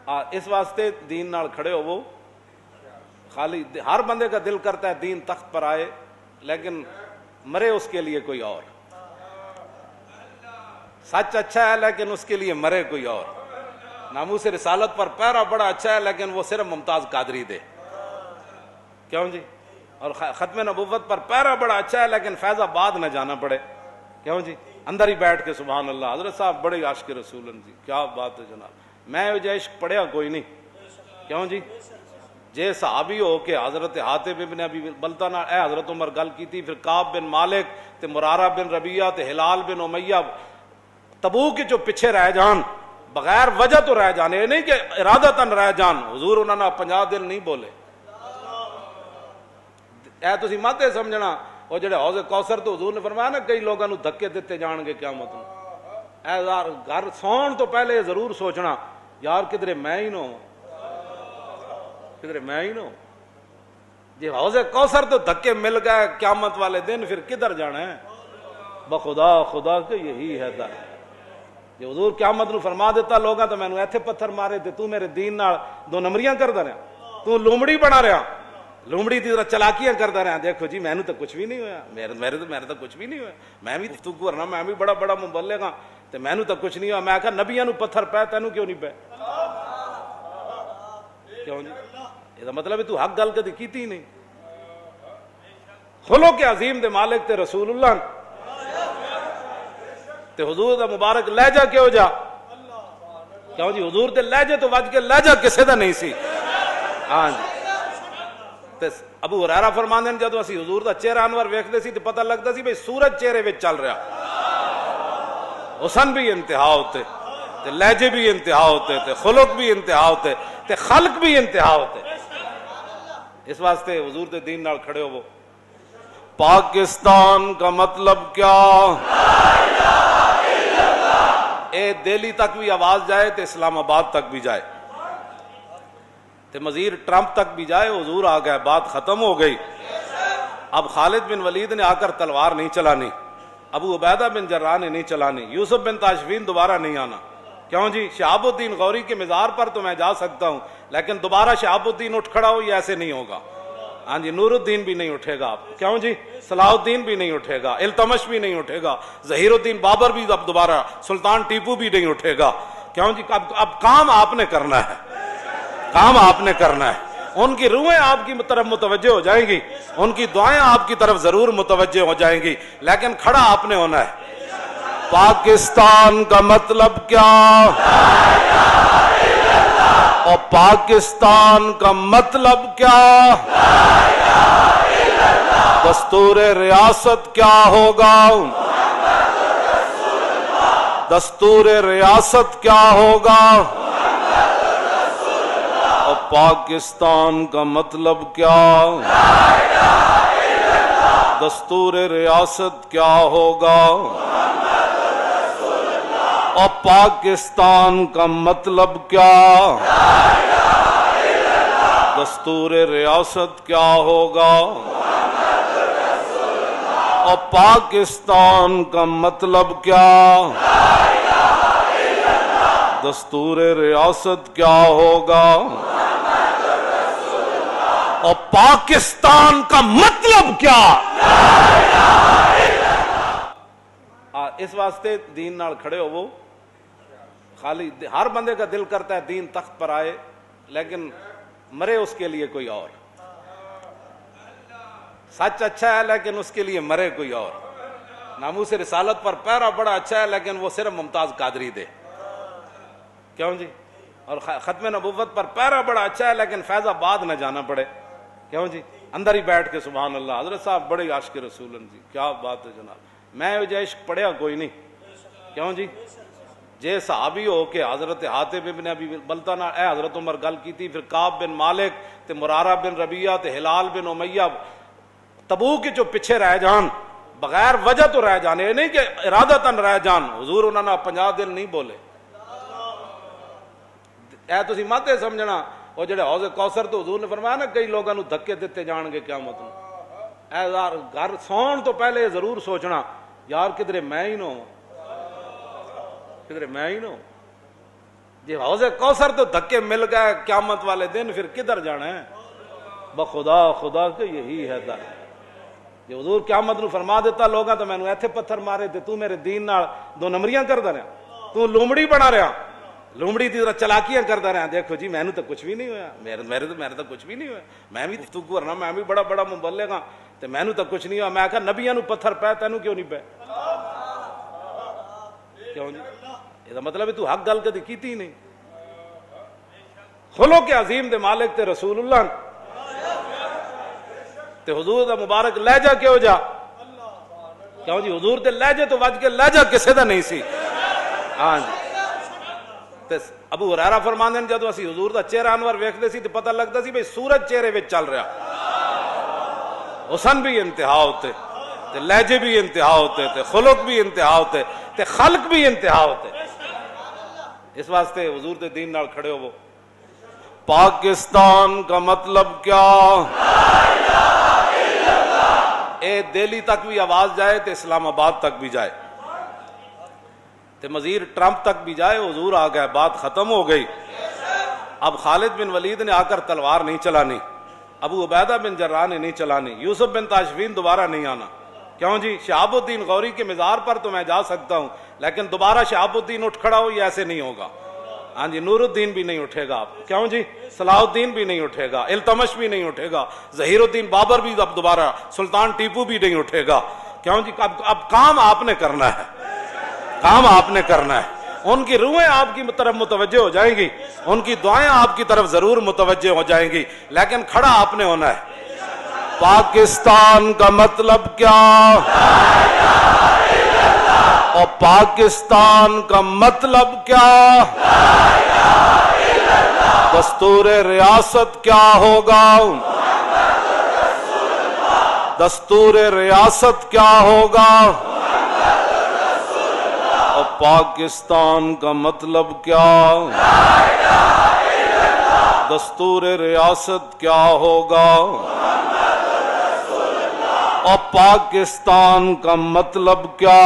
اس واسطے دین نال کھڑے ہوو. خالی ہر بندے کا دل کرتا ہے دین تخت پر آئے, لیکن مرے اس کے لیے کوئی اور. سچ اچھا ہے لیکن اس کے لیے مرے کوئی اور. ناموس رسالت پر پہرا بڑا اچھا ہے لیکن وہ صرف ممتاز قادری دے. کیوں جی؟ اور ختم نبوت پر پہرا بڑا اچھا ہے لیکن فیض آباد نہ جانا پڑے. کیوں جی؟ اندر ہی بیٹھ کے سبحان اللہ. حضرت صاحب بڑے عاشق رسول ہیں جی, کیا بات ہے جناب. میں جو عشق پڑھیا کوئی نہیں. کیوں جی؟ جے صحابی ہو کے حضرت حاتب ابن ابی بلتانہ اے حضرت عمر گل کی تھی, پھر کعب بن مالک تے مرارہ بن ربیعہ تے ہلال بن امیہ تبوک جو پیچھے رہ جان بغیر وجہ تو رہ جانے, یہ نہیں کہ ارادتاً رہ جان. حضور انہوں نے 50 دن نہیں بولے. اے تسی مت سمجھنا وہ جڑے حوض کوثر تو حضور نے فرمایا نا کئی لوگوں نے دھکے دیتے جان گے قیامت میں. اے یار گھر سون تو پہلے ضرور سوچنا یار کدھر میں ہی نہ ہوں, کدھر میں ہی نہ ہوں. جی حوض کوثر تو دھکے مل گئے قیامت والے دن پھر کدھر جانا ہے. بخدا خدا کہ یہی ہے در. جی حضور قیامت نو فرما دیتا لوگاں تو میں نے ایتھے پتھر مارے تے تو میرے دین نال دو نمبریاں کردا رہا, تو لومڑی بنا رہا, لومڑی دی طرح چلاکیاں کردا رہا. دیکھو جی میں نے تو کچھ بھی نہیں ہویا, میرے تو کچھ بھی نہیں ہویا. میں بھی تو کرنا, میں بھی بڑا بڑا مبلغ ہاں تے میں نے تو کچھ نہیں ہوا. میں کہا نبیاں نو پتھر پے تینوں کیوں نہیں پے. کیوں جی؟ یہ مطلب ہے تو حق گل کدی کیتی ہی نہیں. خلق عظیم دے مالک تے رسول اللہ تے حضور دا مبارک لہجہ کیوں جا. کیوں جی؟ حضور دے لہجے تو وج کے لہجہ کسے دا نہیں سی. ہاں جی. تے ابو ہریرہ فرماندے نے جدوں اسی حضور دا چہرہ انور ویکھدے سی تے پتہ لگدا سی بھئی سورج چہرے وچ چل رہا. حسن بھی انتہا ہوتے تے لہجے بھی انتہا ہوتے تے خلق بھی انتہا ہوتے تے خلق بھی انتہا ہوتے. اس واسطے حضور دے دین نال کھڑے ہوو. پاکستان کا مطلب کیا؟ اے دہلی تک بھی آواز جائے تے اسلام آباد تک بھی جائے تے مزید ٹرمپ تک بھی جائے. حضور آ گئے, بات ختم ہو گئی. اب خالد بن ولید نے آ کر تلوار نہیں چلانی, ابو عبیدہ بن جراح نے نہیں چلانی, یوسف بن تاشفین دوبارہ نہیں آنا. کیوں جی؟ شہاب الدین غوری کے مزار پر تو میں جا سکتا ہوں لیکن دوبارہ شہاب الدین اٹھ کھڑا ہو یہ ایسے نہیں ہوگا. ہاں جی. نور الدین بھی نہیں اٹھے گا. کیوں جی؟ صلاح الدین بھی نہیں اٹھے گا, التمش بھی نہیں اٹھے گا, ظہیر الدین بابر بھی اب دوبارہ, سلطان ٹیپو بھی نہیں اٹھے گا. کیوں جی؟ اب کام آپ نے کرنا ہے, کام آپ نے کرنا ہے. ان کی روحیں آپ کی طرف متوجہ ہو جائیں گی, ان کی دعائیں آپ کی طرف ضرور متوجہ ہو جائیں گی, لیکن کھڑا آپ نے ہونا ہے. پاکستان کا مطلب کیا؟ اور پاکستان کا مطلب کیا؟ دستور ریاست کیا ہوگا؟ دستور ریاست کیا ہوگا؟ اور پاکستان کا مطلب کیا؟ دستور ریاست کیا ہوگا؟ اور پاکستان کا مطلب کیا؟ دستور ریاست کیا ہوگا؟ اور پاکستان کا مطلب کیا؟ دستور ریاست کیا ہوگا؟ اور پاکستان کا مطلب کیا؟ اس واسطے دین نال کھڑے ہوو. خالی ہر بندے کا دل کرتا ہے دین تخت پر آئے لیکن مرے اس کے لیے کوئی اور. سچ اچھا ہے لیکن اس کے لیے مرے کوئی اور. ناموس رسالت پر پہرا بڑا اچھا ہے لیکن وہ صرف ممتاز قادری دے. کیوں جی؟ اور ختم نبوت پر پہرا بڑا اچھا ہے لیکن فیض آباد نہ جانا پڑے. کیوں جی؟ اندر ہی بیٹھ کے سبحان اللہ. حضرت صاحب بڑے عاشق رسول ہیں جی, کیا بات ہے جناب. میں جو عشق پڑھیا کوئی نہیں. کیوں جی؟ جے صحابی ہو کے حضرت حاتب ابن ابی بلتانہ اے حضرت عمر گل کی تھی, پھر کعب بن مالک تے مرارہ بن ربیعہ تے ہلال بن امیہ تبوک جو پیچھے رہ جان بغیر وجہ تو رہ جانے, یہ نہیں کہ ارادتاً رہ جان. حضور انہوں نے 50 دن نہیں بولے. اے تسی مت سمجھنا وہ جڑے حوض کوثر تو حضور نے فرمایا نا کئی لوگوں نے دھکے دیتے جان گے قیامت میں. اے یار گھر سون تو پہلے ضرور سوچنا یار کدھر میں ہی نہ ہوں, کدھر میں ہی نہ ہوں. جی حوض کوثر تو دھکے مل گئے قیامت والے دن پھر کدھر جانا ہے؟ بخدا خدا کہ یہی ہے در جو حضور قیامت نو فرما دیتا لوگاں تو مینوں ایتھے پتھر مارے تے تو میرے دین نال دو نمبریاں کردا رہا، تو لومڑی بنا رہا، لومڑی دی طرح چلاکیاں کردا رہا، دیکھو جی مینوں تو کچھ بھی نہیں ہویا، میرے تو کچھ بھی نہیں ہویا، میں بھی گفتگو کرنا، میں بھی بڑا بڑا مبلغ ہاں تے مینوں تو کچھ نہیں ہوا۔ میں کہا نبیاں نو پتھر پے تینوں کیوں نہیں پے؟ کیوں جی؟ یہ مطلب ہے تو حق گل کدی کیتی ہی نہیں۔ خلق عظیم دے مالک تے رسول اللہ تے حضور دا مبارک لہجہ کیوں جا؟ کیوں جی حضور دے لہجے تو وج کے لہجہ کسے دا نہیں سی۔ ہاں جی تے ابو ہریرہ فرماندے نے جدوں اسی حضور دا چہرہ انور ویکھدے سی تے پتہ لگدا سی بھئی سورج چہرے وچ چل رہا، حسن بھی انتہا ہوتے تے لہجے بھی انتہا ہوتے تے خلق بھی انتہا ہوتے تے خلق بھی انتہا ہوتے۔ اس واسطے حضور دے دین نال کھڑے ہو۔ پاکستان کا مطلب کیا؟ اے دہلی تک بھی آواز جائے تے اسلام آباد تک بھی جائے تے مزید ٹرمپ تک بھی جائے، حضور آ گئے، بات ختم ہو گئی۔ اب خالد بن ولید نے آ کر تلوار نہیں چلانی، ابو عبیدہ بن جراح نے نہیں چلانی، یوسف بن تاشفین دوبارہ نہیں آنا۔ کیوں جی؟ شہاب الدین غوری کے مزار پر تو میں جا سکتا ہوں، لیکن دوبارہ شہاب الدین اٹھ کھڑا ہو یہ ایسے نہیں ہوگا۔ ہاں جی نور الدین بھی نہیں اٹھے گا، کیوں جی؟ صلاح الدین بھی نہیں اٹھے گا، التمش بھی نہیں اٹھے گا، ظہیر الدین بابر بھی اب دوبارہ، سلطان ٹیپو بھی نہیں اٹھے گا۔ کیوں جی؟ اب کام آپ نے کرنا ہے، کام آپ نے کرنا ہے۔ ان کی روحیں آپ کی طرف متوجہ ہو جائیں گی، ان کی دعائیں آپ کی طرف ضرور متوجہ ہو جائیں گی، لیکن کھڑا آپ نے ہونا ہے۔ پاکستان کا مطلب کیا؟ اور پاکستان کا مطلب کیا؟ دستور ریاست کیا ہوگا؟ دستور ریاست کیا ہوگا؟ اور پاکستان کا مطلب کیا؟ دستور ریاست کیا ہوگا؟ اور پاکستان کا مطلب کیا؟